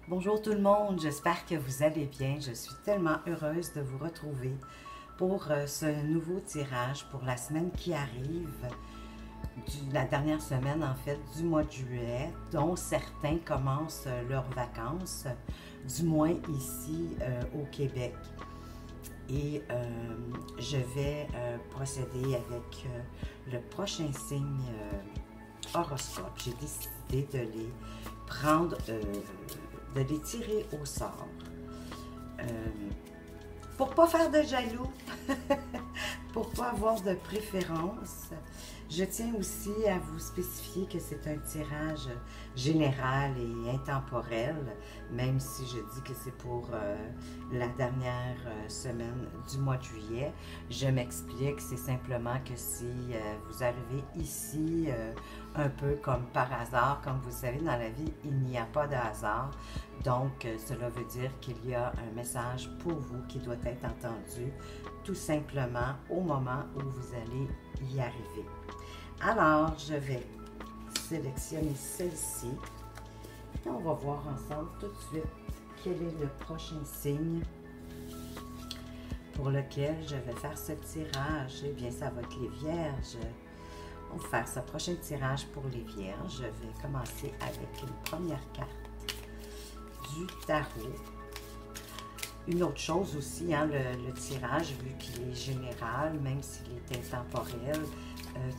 Bonjour tout le monde, j'espère que vous allez bien. Je suis tellement heureuse de vous retrouver pour ce nouveau tirage pour la semaine qui arrive, la dernière semaine en fait du mois de juillet, dont certains commencent leurs vacances, du moins ici au Québec. Et je vais procéder avec le prochain signe horoscope. J'ai décidé de les prendre, de les tirer au sort. Pour pas faire de jaloux, pour pas avoir de préférence, je tiens aussi à vous spécifier que c'est un tirage général et intemporel, même si je dis que c'est pour la dernière semaine du mois de juillet. Je m'explique, c'est simplement que si vous arrivez ici un peu comme par hasard, comme vous savez, dans la vie, il n'y a pas de hasard. Donc, cela veut dire qu'il y a un message pour vous qui doit être entendu tout simplement au moment où vous allez y arriver. Alors, je vais sélectionner celle-ci et on va voir ensemble tout de suite quel est le prochain signe pour lequel je vais faire ce tirage. Eh bien, ça va être les Vierges. On va faire ce prochain tirage pour les Vierges. Je vais commencer avec une première carte du tarot. Une autre chose aussi, hein, le tirage, vu qu'il est général, même s'il est intemporel,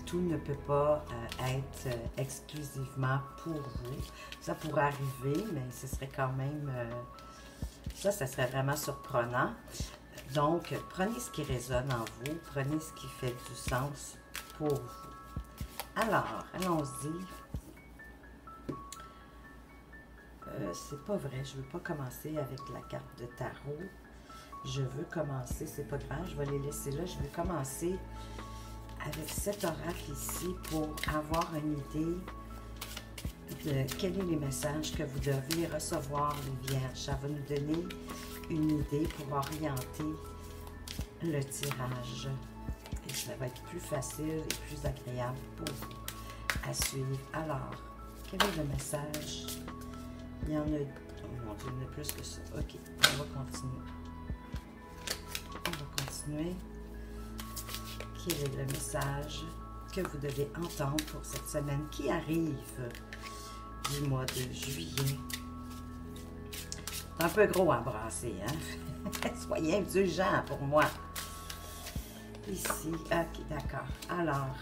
tout ne peut pas être exclusivement pour vous. Ça pourrait arriver, mais ce serait quand même... ça serait vraiment surprenant. Donc, prenez ce qui résonne en vous, prenez ce qui fait du sens pour vous. Alors, allons-y. C'est pas vrai, je ne veux pas commencer avec la carte de tarot. Je veux commencer, c'est pas grave, je vais les laisser là. Je vais commencer avec cet oracle ici pour avoir une idée de quels sont les messages que vous devez recevoir, les Vierges. Ça va nous donner une idée pour orienter le tirage. Et ça va être plus facile et plus agréable pour vous à suivre. Alors, quel est le message? Il y en a... Oh mon Dieu, il y en a plus que ça. OK, on va continuer. On va continuer. Quel est le message que vous devez entendre pour cette semaine qui arrive du mois de juillet? C'est un peu gros à brasser, hein? Soyez indulgents pour moi. Ici, OK, d'accord. Alors,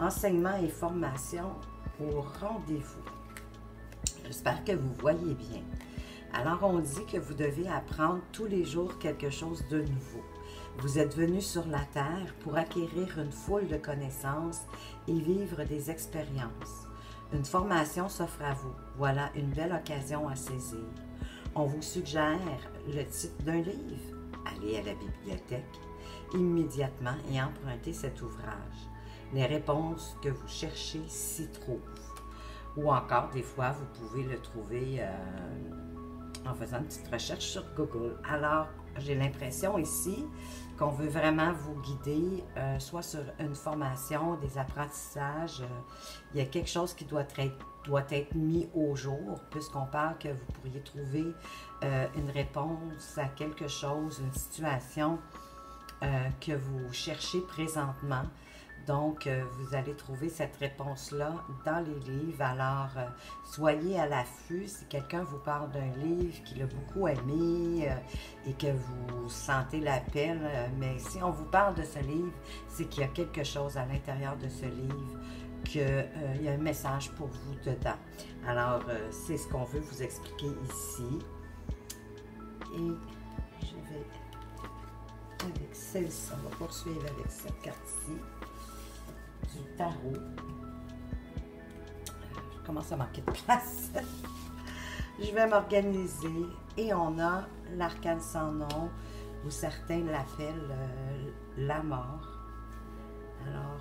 enseignement et formation au rendez-vous. J'espère que vous voyez bien. Alors, on dit que vous devez apprendre tous les jours quelque chose de nouveau. Vous êtes venu sur la Terre pour acquérir une foule de connaissances et vivre des expériences. Une formation s'offre à vous. Voilà une belle occasion à saisir. On vous suggère le titre d'un livre. Allez à la bibliothèque immédiatement et empruntez cet ouvrage. Les réponses que vous cherchez s'y trouvent. Ou encore, des fois, vous pouvez le trouver en faisant une petite recherche sur Google. Alors, j'ai l'impression ici qu'on veut vraiment vous guider, soit sur une formation, des apprentissages. Il y a quelque chose qui doit être mis au jour, puisqu'on parle que vous pourriez trouver une réponse à quelque chose, une situation que vous cherchez présentement. Donc, vous allez trouver cette réponse-là dans les livres. Alors, soyez à l'affût. Si quelqu'un vous parle d'un livre qu'il a beaucoup aimé et que vous sentez l'appel, mais si on vous parle de ce livre, c'est qu'il y a quelque chose à l'intérieur de ce livre, qu'il y a un message pour vous dedans. Alors, c'est ce qu'on veut vous expliquer ici. Et je vais avec celle-ci, on va poursuivre avec cette carte-ci du tarot. Je commence à manquer de place. Je vais m'organiser et on a l'arcane sans nom, ou certains l'appellent la mort. Alors,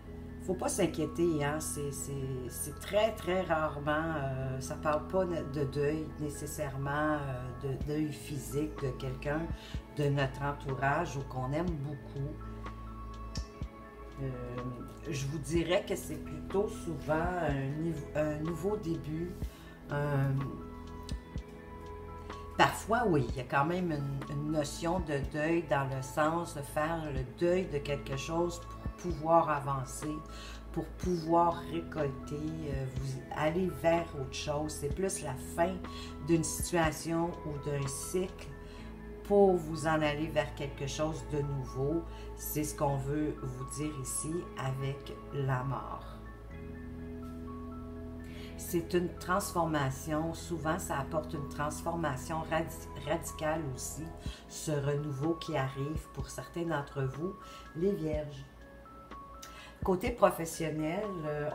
il ne faut pas s'inquiéter, hein? C'est très, très rarement, ça ne parle pas de deuil nécessairement, de deuil physique de quelqu'un de notre entourage ou qu'on aime beaucoup. Je vous dirais que c'est plutôt souvent un nouveau début, Parfois, oui, il y a quand même une notion de deuil dans le sens de faire le deuil de quelque chose pour pouvoir avancer, pour pouvoir récolter, vous aller vers autre chose. C'est plus la fin d'une situation ou d'un cycle pour vous en aller vers quelque chose de nouveau. C'est ce qu'on veut vous dire ici avec la mort. C'est une transformation, souvent ça apporte une transformation radicale aussi, ce renouveau qui arrive pour certains d'entre vous, les vierges. Côté professionnel,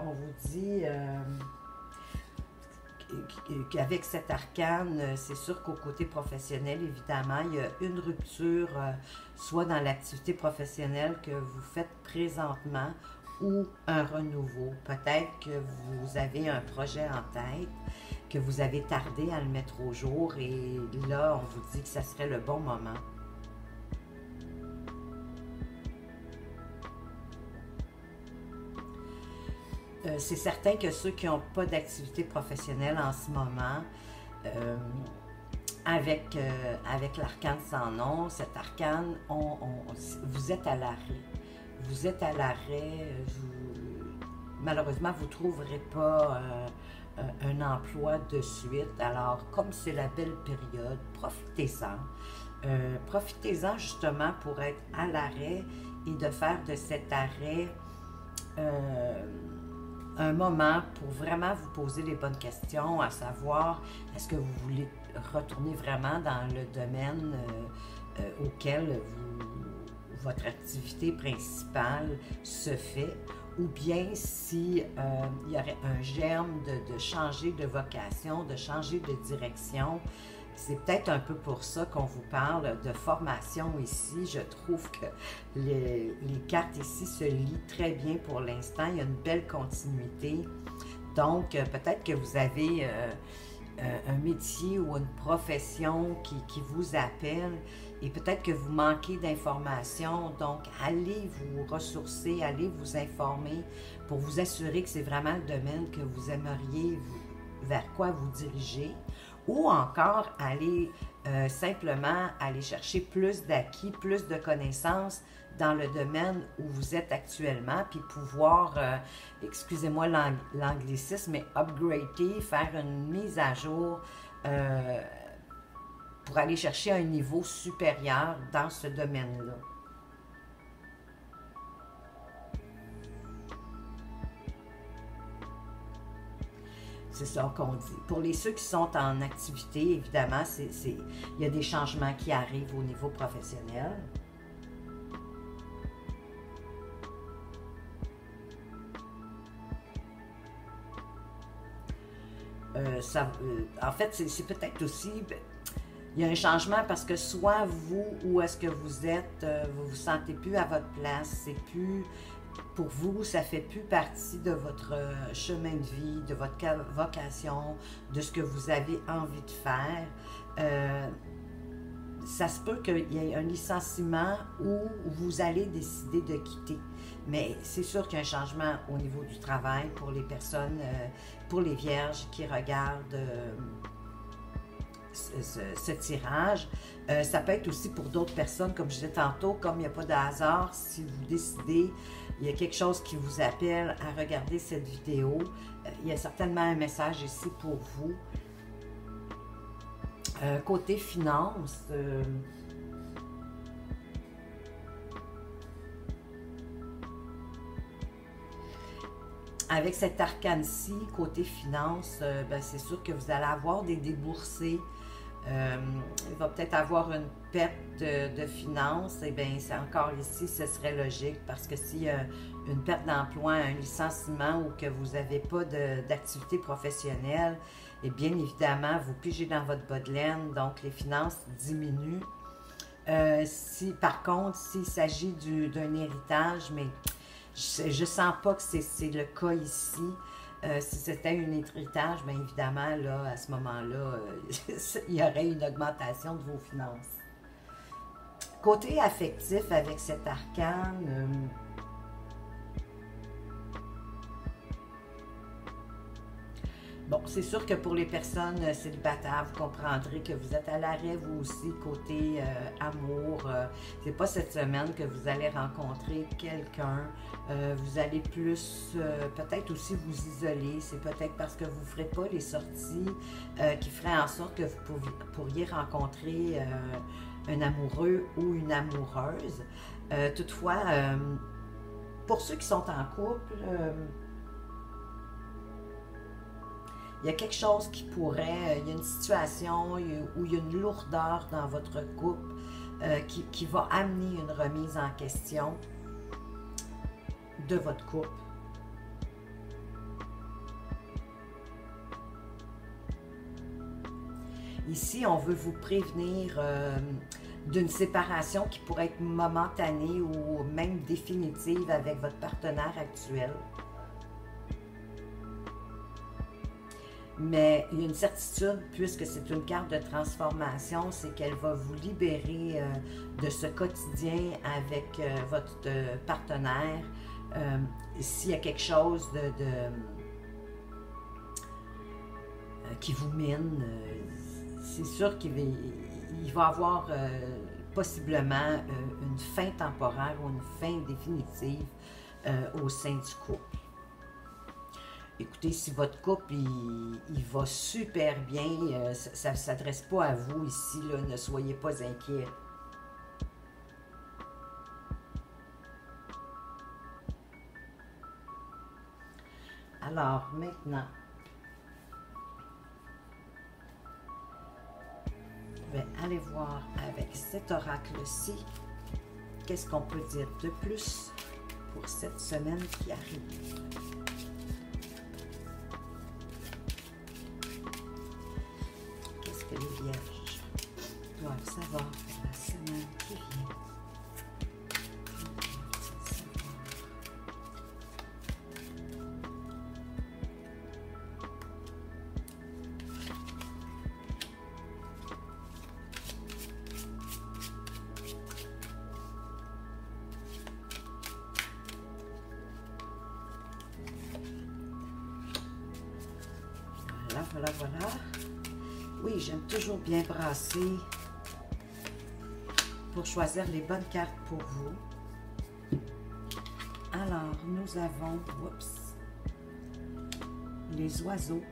on vous dit qu'avec cet arcane, c'est sûr qu'au côté professionnel, évidemment, il y a une rupture, soit dans l'activité professionnelle que vous faites présentement, ou un renouveau. Peut-être que vous avez un projet en tête, que vous avez tardé à le mettre au jour, et là, on vous dit que ça serait le bon moment. C'est certain que ceux qui n'ont pas d'activité professionnelle en ce moment, avec l'arcane sans nom, cet arcane, vous êtes à l'arrêt. Vous êtes à l'arrêt, malheureusement, vous ne trouverez pas un emploi de suite. Alors, comme c'est la belle période, profitez-en. Profitez-en justement pour être à l'arrêt et de faire de cet arrêt un moment pour vraiment vous poser les bonnes questions, à savoir, est-ce que vous voulez retourner vraiment dans le domaine auquel votre activité principale se fait, ou bien si il y aurait un germe de changer de vocation, de changer de direction. C'est peut-être un peu pour ça qu'on vous parle de formation ici. Je trouve que les cartes ici se lient très bien pour l'instant. Il y a une belle continuité. Donc, peut-être que vous avez un métier ou une profession qui vous appelle et peut-être que vous manquez d'informations. Donc, allez vous ressourcer, allez vous informer pour vous assurer que c'est vraiment le domaine que vous aimeriez, vers quoi vous diriger. Ou encore, aller simplement aller chercher plus d'acquis, plus de connaissances dans le domaine où vous êtes actuellement, puis pouvoir, excusez-moi l'anglicisme, mais upgrader, faire une mise à jour pour aller chercher un niveau supérieur dans ce domaine-là. C'est ça qu'on dit. Pour ceux qui sont en activité, évidemment, il y a des changements qui arrivent au niveau professionnel. En fait, c'est peut-être aussi, il y a un changement parce que soit vous, où est-ce que vous êtes, vous vous sentez plus à votre place, c'est plus... Pour vous, ça ne fait plus partie de votre chemin de vie, de votre vocation, de ce que vous avez envie de faire. Ça se peut qu'il y ait un licenciement où vous allez décider de quitter. Mais c'est sûr qu'il y a un changement au niveau du travail pour les personnes, pour les vierges qui regardent ce tirage. Ça peut être aussi pour d'autres personnes, comme je disais tantôt, comme il n'y a pas de hasard, si vous décidez, il y a quelque chose qui vous appelle à regarder cette vidéo, il y a certainement un message ici pour vous. Côté finance, avec cet arcane-ci, côté finance, c'est sûr que vous allez avoir des déboursés. Il va peut-être avoir une perte de finances, et bien c'est encore ici, ce serait logique parce que s'il y a une perte d'emploi, un licenciement ou que vous n'avez pas d'activité professionnelle, et bien évidemment, vous pigez dans votre bas de laine, donc les finances diminuent. Par contre, s'il s'agit d'un héritage, mais je ne sens pas que c'est le cas ici. Si c'était un héritage, bien évidemment, là, à ce moment-là, il y aurait une augmentation de vos finances. Côté affectif, avec cet arcane, Bon, c'est sûr que pour les personnes célibataires, vous comprendrez que vous êtes à l'arrêt, vous aussi, côté amour. C'est pas cette semaine que vous allez rencontrer quelqu'un. Vous allez plus, peut-être aussi vous isoler. C'est peut-être parce que vous ne ferez pas les sorties qui feraient en sorte que vous pourriez rencontrer un amoureux ou une amoureuse. Toutefois, pour ceux qui sont en couple, il y a quelque chose qui pourrait, il y a une situation où il y a une lourdeur dans votre couple qui va amener une remise en question de votre couple. Ici, on veut vous prévenir d'une séparation qui pourrait être momentanée ou même définitive avec votre partenaire actuel. Mais il y a une certitude, puisque c'est une carte de transformation, c'est qu'elle va vous libérer de ce quotidien avec votre partenaire. S'il y a quelque chose qui vous mine, c'est sûr qu'il va avoir possiblement une fin temporaire ou une fin définitive au sein du couple. Écoutez, si votre couple, il va super bien, ça ne s'adresse pas à vous ici, là, ne soyez pas inquiets. Alors, maintenant, je vais aller voir avec cet oracle-ci, qu'est-ce qu'on peut dire de plus pour cette semaine qui arrive. Les vierges doivent savoir pour la semaine qui vient. Voilà. Oui, j'aime toujours bien brasser pour choisir les bonnes cartes pour vous. Alors, nous avons, les oiseaux.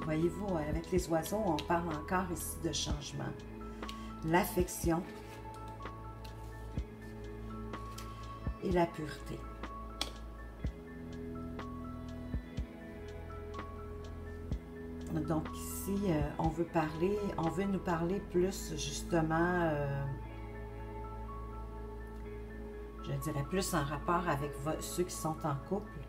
Voyez-vous, avec les oiseaux, on parle encore ici de changement. L'affection et la pureté. Donc ici, on veut nous parler plus justement, je dirais plus en rapport avec ceux qui sont en couple.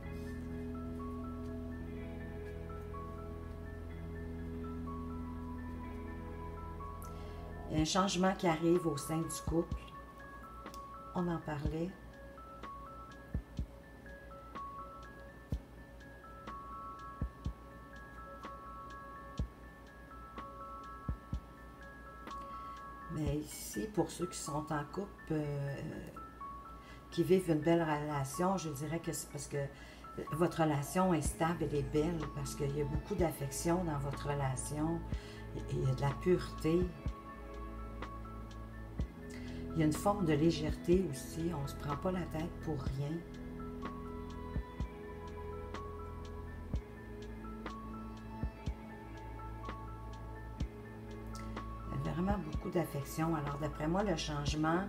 Il y a un changement qui arrive au sein du couple. On en parlait. Mais ici, pour ceux qui sont en couple, qui vivent une belle relation, je dirais que c'est parce que votre relation est stable, elle est belle, parce qu'il y a beaucoup d'affection dans votre relation, il y a de la pureté. Il y a une forme de légèreté aussi, on ne se prend pas la tête pour rien. Vraiment beaucoup d'affection. Alors, d'après moi, le changement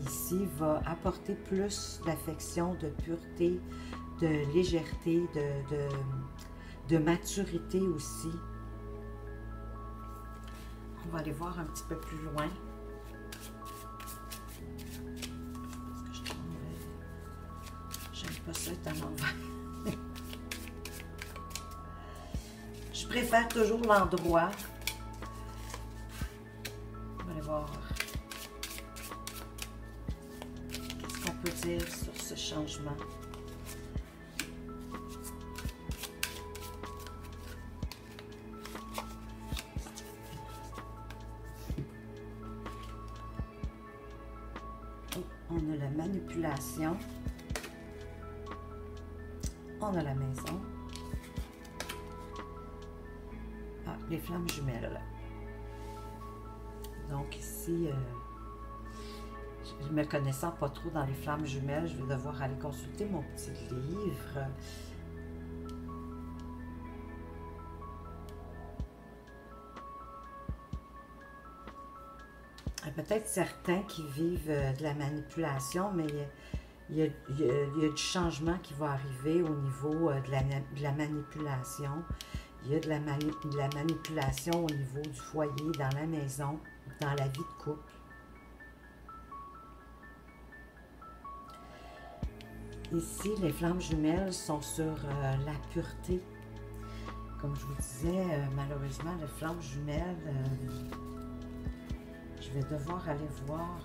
ici va apporter plus d'affection, de pureté, de légèreté, de maturité aussi. On va aller voir un petit peu plus loin. Parce que j'aime pas ça être à l'envers. Je préfère toujours l'endroit. Qu'est-ce qu'on peut dire sur ce changement? On a la manipulation. On a la maison. les flammes jumelles. Donc ici, je me connaissant pas trop dans les flammes jumelles, je vais devoir aller consulter mon petit livre. Peut-être certains qui vivent de la manipulation, mais il y a du changement qui va arriver au niveau de la manipulation. Il y a de la manipulation au niveau du foyer, dans la maison, dans la vie de couple. Ici, les flammes jumelles sont sur la pureté. Comme je vous disais, malheureusement, les flammes jumelles, je vais devoir aller voir.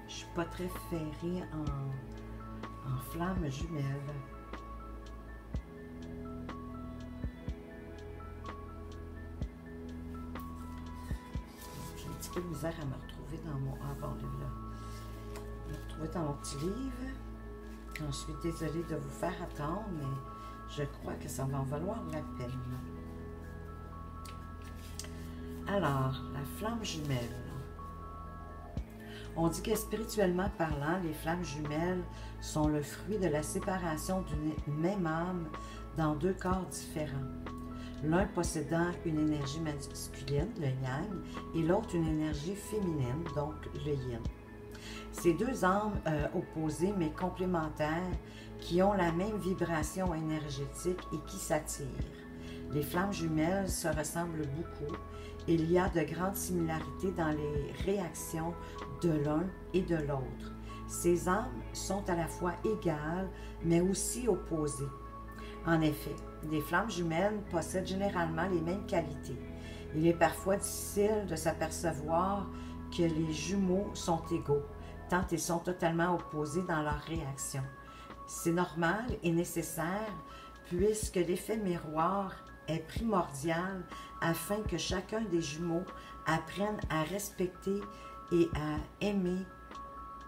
Je suis pas très ferrée en flammes jumelles. J'ai un petit peu de misère à me retrouver dans mon... Ah bon, là. Me retrouver dans mon petit livre. Je suis désolée de vous faire attendre, mais je crois que ça va en valoir la peine. Alors, la flamme jumelle. On dit que spirituellement parlant, les flammes jumelles sont le fruit de la séparation d'une même âme dans deux corps différents. L'un possédant une énergie masculine, le yang, et l'autre une énergie féminine, donc le yin. Ces deux âmes opposées mais complémentaires qui ont la même vibration énergétique et qui s'attirent. Les flammes jumelles se ressemblent beaucoup. Il y a de grandes similarités dans les réactions de l'un et de l'autre. Ces âmes sont à la fois égales, mais aussi opposées. En effet, les flammes jumelles possèdent généralement les mêmes qualités. Il est parfois difficile de s'apercevoir que les jumeaux sont égaux, tant ils sont totalement opposés dans leurs réactions. C'est normal et nécessaire, puisque l'effet miroir est primordial afin que chacun des jumeaux apprenne à respecter et à aimer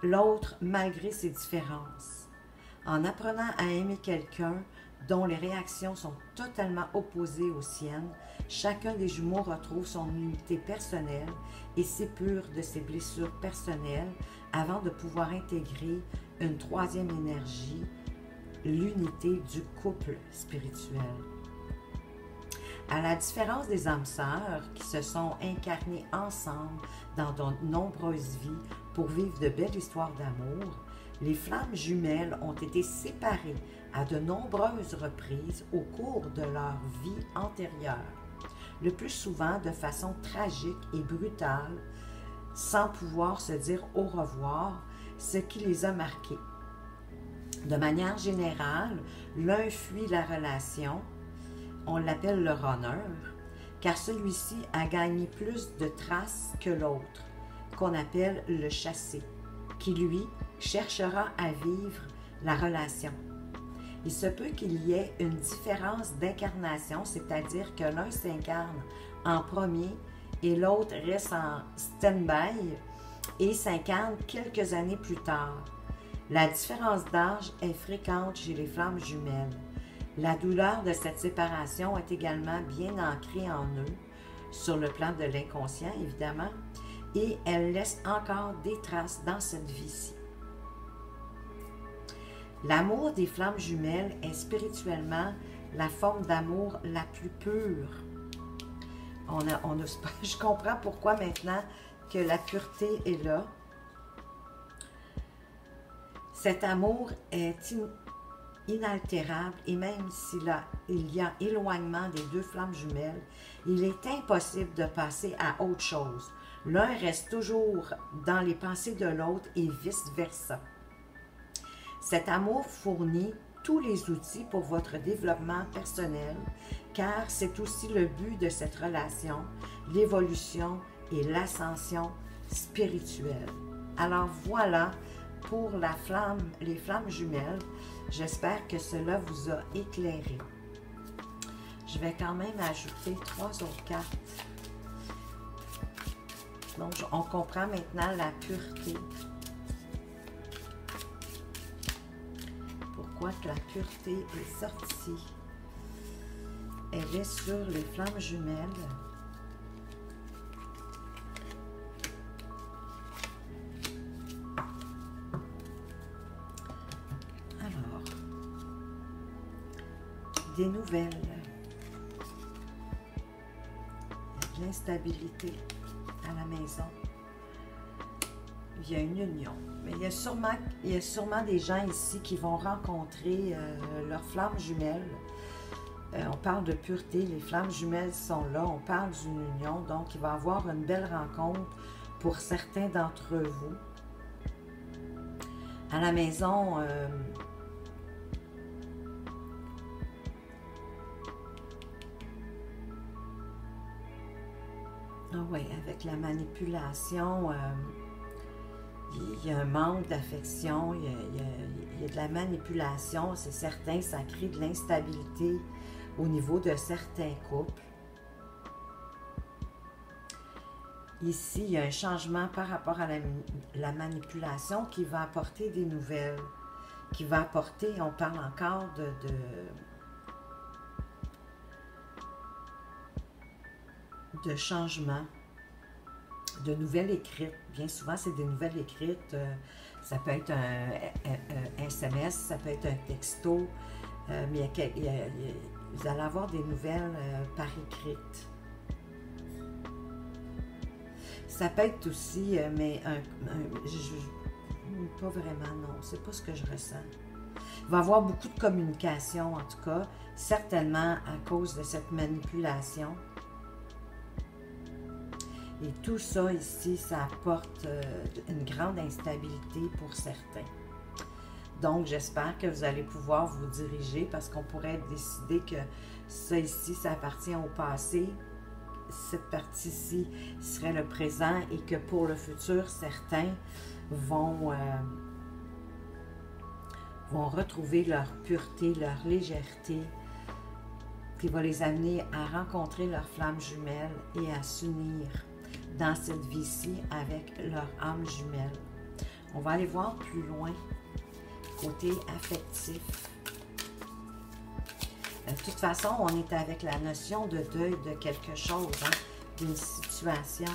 l'autre malgré ses différences. En apprenant à aimer quelqu'un dont les réactions sont totalement opposées aux siennes, chacun des jumeaux retrouve son unité personnelle et s'épure de ses blessures personnelles avant de pouvoir intégrer une troisième énergie, l'unité du couple spirituel. À la différence des âmes sœurs qui se sont incarnées ensemble dans de nombreuses vies pour vivre de belles histoires d'amour, les flammes jumelles ont été séparées à de nombreuses reprises au cours de leur vie antérieure, le plus souvent de façon tragique et brutale, sans pouvoir se dire au revoir, ce qui les a marqués. De manière générale, l'un fuit la relation, on l'appelle le runner, car celui-ci a gagné plus de traces que l'autre, qu'on appelle le chassé, qui lui cherchera à vivre la relation. Il se peut qu'il y ait une différence d'incarnation, c'est-à-dire que l'un s'incarne en premier et l'autre reste en stand-by et s'incarne quelques années plus tard. La différence d'âge est fréquente chez les flammes jumelles. La douleur de cette séparation est également bien ancrée en eux, sur le plan de l'inconscient évidemment, et elle laisse encore des traces dans cette vie-ci. L'amour des flammes jumelles est spirituellement la forme d'amour la plus pure. Je comprends pourquoi maintenant que la pureté est là. Cet amour est inaltérable et même il y a éloignement des deux flammes jumelles, il est impossible de passer à autre chose. L'un reste toujours dans les pensées de l'autre et vice-versa. Cet amour fournit tous les outils pour votre développement personnel, car c'est aussi le but de cette relation, l'évolution et l'ascension spirituelle. Alors voilà pour les flammes jumelles. J'espère que cela vous a éclairé. Je vais quand même ajouter 3 autres cartes. Donc, on comprend maintenant la pureté. pourquoi que la pureté est sortie. Elle est sur les flammes jumelles. Alors, des nouvelles. Il y a de l'instabilité à la maison. Il y a une union. Mais il y a sûrement des gens ici qui vont rencontrer leurs flammes jumelles. On parle de pureté, les flammes jumelles sont là, on parle d'une union, donc il va y avoir une belle rencontre pour certains d'entre vous. À la maison, oui, avec la manipulation, il y a un manque d'affection, il y a de la manipulation, c'est certain, ça crée de l'instabilité au niveau de certains couples. Ici, il y a un changement par rapport à la manipulation qui va apporter des nouvelles, qui va apporter, on parle encore de changement, de nouvelles écrites. Bien souvent, c'est des nouvelles écrites. Ça peut être un SMS, ça peut être un texto, mais vous allez avoir des nouvelles par écrite. Ça peut être aussi, mais pas vraiment, non, c'est pas ce que je ressens. Il va y avoir beaucoup de communication, en tout cas, certainement à cause de cette manipulation. Et tout ça ici, ça apporte une grande instabilité pour certains. Donc, j'espère que vous allez pouvoir vous diriger parce qu'on pourrait décider que ça ici, ça appartient au passé. Cette partie-ci serait le présent et que pour le futur, certains vont retrouver leur pureté, leur légèreté, qui va les amener à rencontrer leurs flammes jumelles et à s'unir dans cette vie-ci avec leur âme jumelle. On va aller voir plus loin, côté affectif. De toute façon, on est avec la notion de deuil de quelque chose, hein, d'une situation.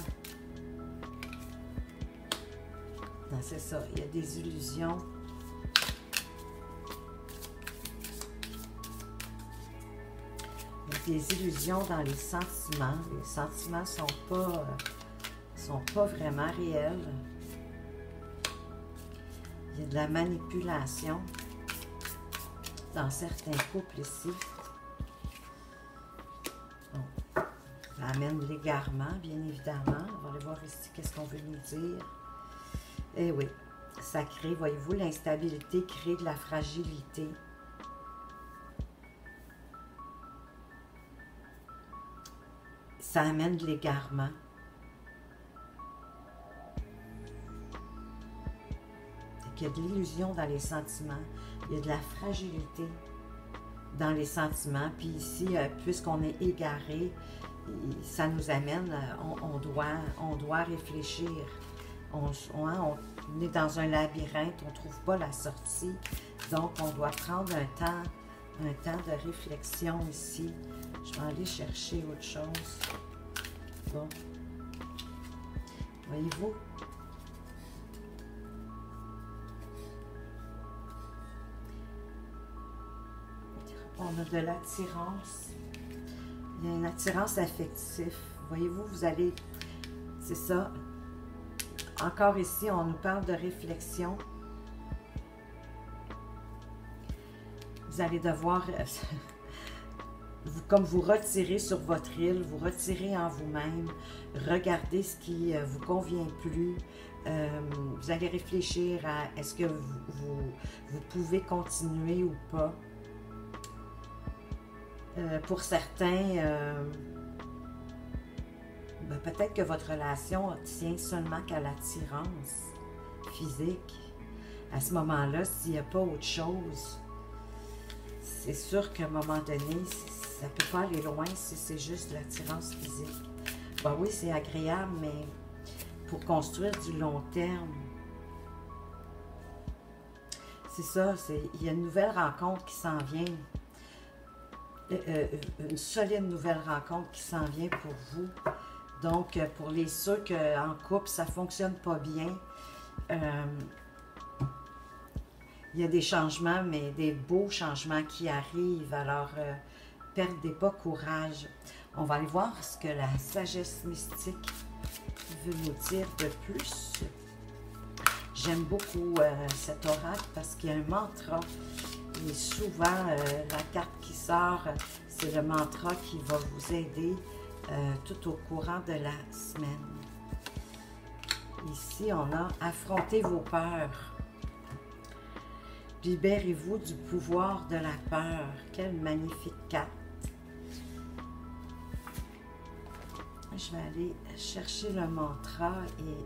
Non, c'est ça, il y a des illusions. Il y a des illusions dans les sentiments. Les sentiments sont pas vraiment réels. Il y a de la manipulation dans certains couples ici. Bon. Ça amène l'égarement, bien évidemment. On va aller voir ici qu'est-ce qu'on veut nous dire. Eh oui, ça crée, voyez-vous, l'instabilité crée de la fragilité. Ça amène de l'égarement. Il y a de l'illusion dans les sentiments. Il y a de la fragilité dans les sentiments. Puis ici, puisqu'on est égaré, ça nous amène, on doit réfléchir. On est dans un labyrinthe, on ne trouve pas la sortie. Donc, on doit prendre un temps de réflexion ici. Je vais aller chercher autre chose. Bon. Voyez-vous? On a de l'attirance. Il y a une attirance affective. Voyez-vous, vous allez... C'est ça. Encore ici, on nous parle de réflexion. Vous allez devoir... comme vous retirez sur votre île, vous retirez en vous-même, regardez ce qui vous convient plus. Vous allez réfléchir à est-ce que vous pouvez continuer ou pas. Pour certains, peut-être que votre relation tient seulement qu'à l'attirance physique. À ce moment-là, s'il n'y a pas autre chose, c'est sûr qu'à un moment donné, ça ne peut pas aller loin si c'est juste l'attirance physique. Ben oui, c'est agréable, mais pour construire du long terme, c'est ça, il y a une nouvelle rencontre qui s'en vient. Une solide nouvelle rencontre qui s'en vient pour vous. Donc, pour les ceux qu'en couple, ça ne fonctionne pas bien, il y a des changements, mais des beaux changements qui arrivent. Alors, perdez pas courage. On va aller voir ce que la sagesse mystique veut nous dire de plus. J'aime beaucoup cet oracle parce qu'il y a un mantra. Et souvent, la carte qui sort, c'est le mantra qui va vous aider tout au courant de la semaine. Ici, on a « Affrontez vos peurs ». Libérez-vous du pouvoir de la peur. Quelle magnifique carte. Je vais aller chercher le mantra et...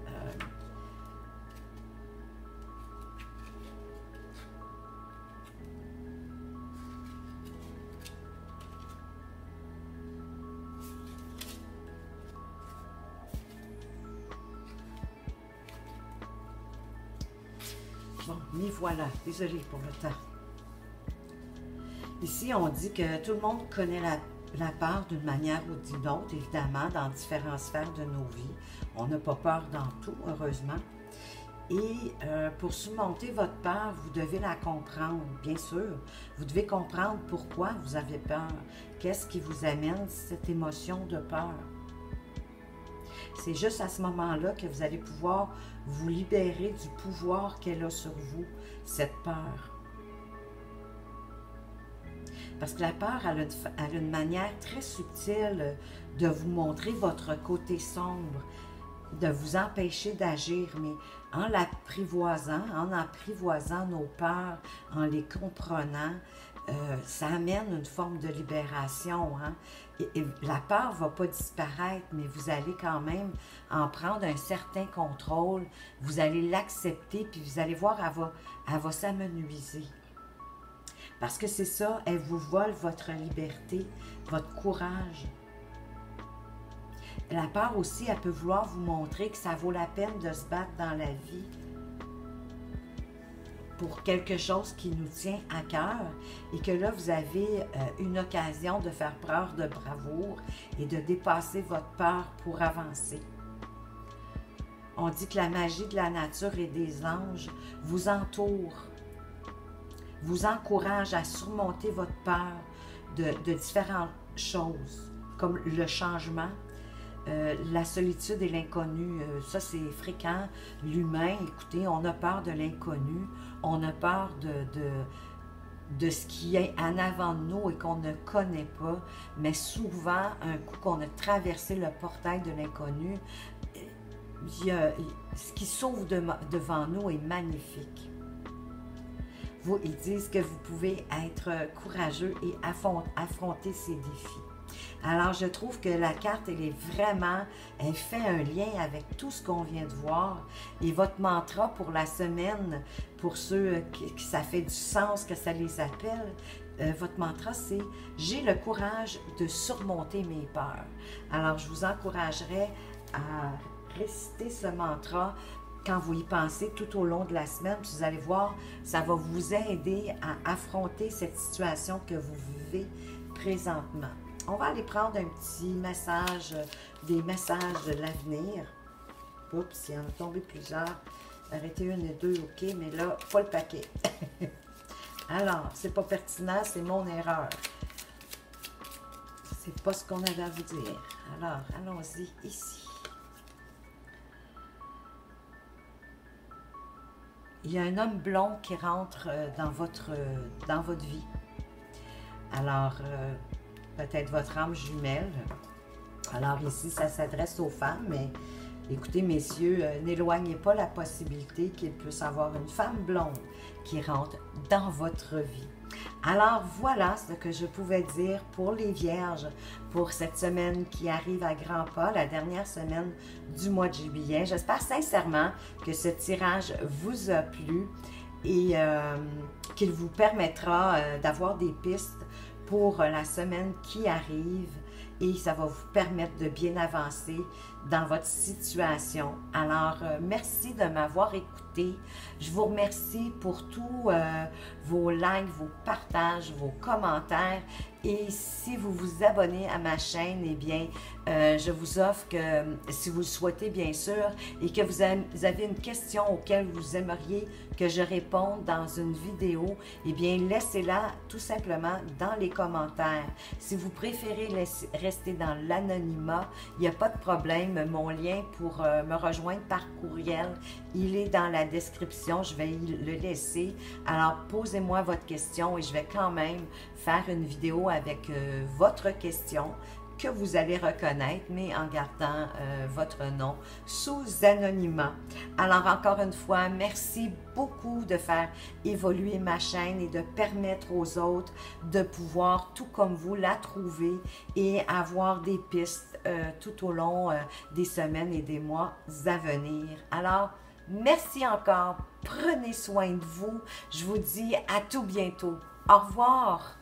Bon, m'y voilà. Désolée pour le temps. Ici, on dit que tout le monde connaît la peur d'une manière ou d'une autre, évidemment, dans différentes sphères de nos vies. On n'a pas peur dans tout, heureusement. Et pour surmonter votre peur, vous devez la comprendre, bien sûr. Vous devez comprendre pourquoi vous avez peur. Qu'est-ce qui vous amène cette émotion de peur? C'est juste à ce moment-là que vous allez pouvoir vous libérer du pouvoir qu'elle a sur vous, cette peur. Parce que la peur, elle a une manière très subtile de vous montrer votre côté sombre, de vous empêcher d'agir, mais en apprivoisant nos peurs, en les comprenant, ça amène une forme de libération. Hein? Et la peur ne va pas disparaître, mais vous allez quand même en prendre un certain contrôle. Vous allez l'accepter, puis vous allez voir, elle va s'amenuiser. Parce que c'est ça, elle vous vole votre liberté, votre courage. La peur aussi, elle peut vouloir vous montrer que ça vaut la peine de se battre dans la vie pour quelque chose qui nous tient à cœur et que là, vous avez une occasion de faire preuve de bravoure et de dépasser votre peur pour avancer. On dit que la magie de la nature et des anges vous entoure, vous encourage à surmonter votre peur de différentes choses, comme le changement, la solitude et l'inconnu. Ça, c'est fréquent. L'humain, écoutez, on a peur de l'inconnu, on a peur de ce qui est en avant de nous et qu'on ne connaît pas, mais souvent, un coup qu'on a traversé le portail de l'inconnu, ce qui s'ouvre devant nous est magnifique. Ils disent que vous pouvez être courageux et affronter ces défis. Alors, je trouve que la carte, elle fait un lien avec tout ce qu'on vient de voir. Et votre mantra pour la semaine, pour ceux qui ça fait du sens, que ça les appelle, votre mantra, c'est « J'ai le courage de surmonter mes peurs ». Alors, je vous encouragerais à réciter ce mantra quand vous y pensez tout au long de la semaine. Vous allez voir, ça va vous aider à affronter cette situation que vous vivez présentement. On va aller prendre un petit message, des messages de l'avenir. Oups, il y en a tombé plusieurs. Arrêtez une et deux, ok, mais là, pas le paquet. Alors, c'est pas pertinent, c'est mon erreur. C'est pas ce qu'on avait à vous dire. Alors, allons-y ici. Il y a un homme blond qui rentre dans votre vie. Alors, peut-être votre âme jumelle. Alors ici, ça s'adresse aux femmes, mais écoutez, messieurs, n'éloignez pas la possibilité qu'il puisse avoir une femme blonde qui rentre dans votre vie. Alors voilà ce que je pouvais dire pour les Vierges, pour cette semaine qui arrive à grands pas, la dernière semaine du mois de juillet. J'espère sincèrement que ce tirage vous a plu et qu'il vous permettra d'avoir des pistes pour la semaine qui arrive et ça va vous permettre de bien avancer dans votre situation. Alors, merci de m'avoir écouté. Je vous remercie pour tous vos likes, vos partages, vos commentaires. Et si vous vous abonnez à ma chaîne, eh bien, je vous offre que, si vous le souhaitez bien sûr, et que vous avez une question auquel vous aimeriez que je réponde dans une vidéo, eh bien, laissez-la tout simplement dans les commentaires. Si vous préférez rester dans l'anonymat, il n'y a pas de problème. Mon lien pour me rejoindre par courriel, il est dans la description. Je vais le laisser. Alors, posez-moi votre question et je vais quand même faire une vidéo avec votre question que vous allez reconnaître, mais en gardant votre nom sous anonymat. Alors, encore une fois, merci beaucoup de faire évoluer ma chaîne et de permettre aux autres de pouvoir, tout comme vous, la trouver et avoir des pistes tout au long des semaines et des mois à venir. Alors, merci encore. Prenez soin de vous. Je vous dis à tout bientôt. Au revoir.